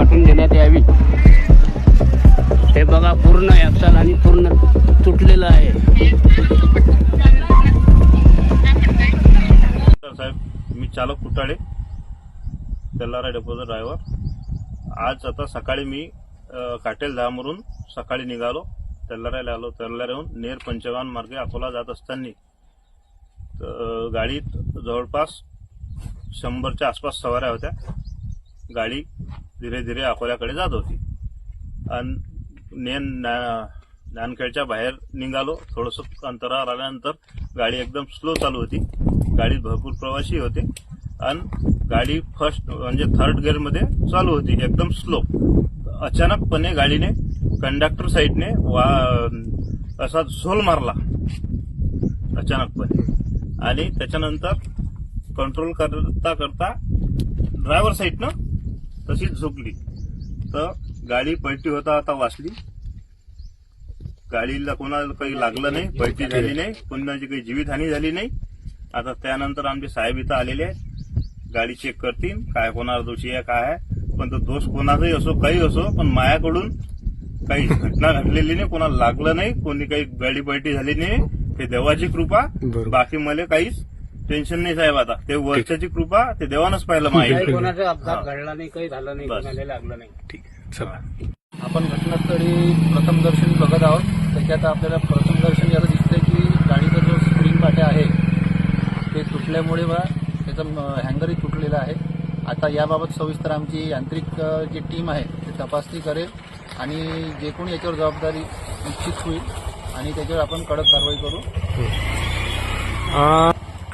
पाठवून देण्यात यावी। हे बघा पूर्ण ॲक्सल आणि पूर्ण तुटलेलं आहे। साहेब, मी चालक कुटाळे, तेलारा डेपोचा ड्रायव्हर। आज आता सकाळी मी काटेल धामवरून सकाळी निघालो, तेलाऱ्याला आलो। तेलाऱ्याहून नेर पंचगाव मार्गे अकोला जात असताना गाडीत जवळपास 100च्या आसपास सवाऱ्या होत्या। गाडी धीरे धीरे अकोल्याकडे जात होती आणि नानखेडच्या बाहेर निघालो। थोडंसं अंतरावर आल्यानंतर गाडी एकदम स्लो चालू होती। गाडीत भरपूर प्रवासी होते आणि गाडी फर्स्ट म्हणजे थर्ड गिअरमध्ये चालू होती, एकदम स्लो। अचानकपणे गाडीने कंडक्टर साईडने असा झोल मारला अचानकपणे आणि त्याच्यानंतर कंट्रोल करता करता ड्रायव्हर साईडनं तशीच झोपली तर गाडी पलटी होता आता वाचली। गाडीला कोणाला काही लागलं नाही, पलटी झाली नाही, कोणाची काही जीवितहानी झाली नाही। आता त्यानंतर आमचे साहेब इथं आलेले आहेत, गाडी चेक करतील काय कोणाला दोषी आहे काय आहे। पण तो दोष कोणाचाही असो काही असो, पण मायाकडून काही घटना घडलेली नाही, कोणाला लागलं नाही, कोणी काही गाडी पलटी झाली नाही, ते देवाची कृपा। बाकी मला काहीच टेन्शन नाही साहेब। आता ते वर्षाची कृपा ते देवानच पाहिलं माहिती। कोणाचा अपघात घडला नाही, काही झालं नाही, कोणाला लागलं नाही। ठीक आहे, चला। आपण घटनास्थळी प्रथमदर्शन बघत आहोत। त्याच्यात आपल्याला प्रथमदर्शन याचं दिसतंय की गाडीचा जो स्प्रिंग पाट्या आहे ते तुटल्यामुळे त्याचा हँगरही तुटलेला आहे। आता याबाबत सविस्तर आमची यांत्रिक जी टीम आहे ती तपासणी करेल आणि जे कोणी याच्यावर जबाबदारी निश्चित होईल आणि त्याच्यावर आपण कडक कारवाई करू।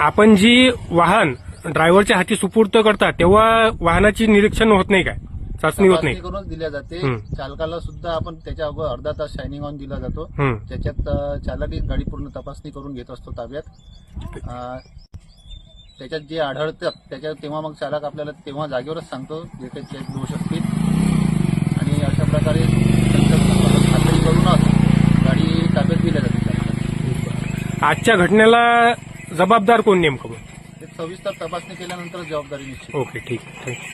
आपण जी वाहन ड्रायव्हरच्या हाती सुपूर्द करता तेव्हा वाहनाची निरीक्षण होत नाही काय, चाचणी होत नाही? करूनच दिल्या जाते। चालकाला सुद्धा आपण त्याच्या अगोदर अर्धा तास शायनिंग ऑन दिला जातो, त्याच्यात चालक गाडी पूर्ण तपासणी करून घेत असतो ताब्यात। त्याच्यात जे आढळतात त्याच्यात तेव्हा मग चालक आपल्याला तेव्हा जागेवरच सांगतो जे काही दोष असतील आणि अशा प्रकारे खात्री करूनच गाडी ताब्यात दिल्या जाते। आजच्या घटनेला जबाबदार कोण नेमकं? सविस्तर तपासणी केल्यानंतर जबाबदारी निश्चित। ओके, ठीक आहे।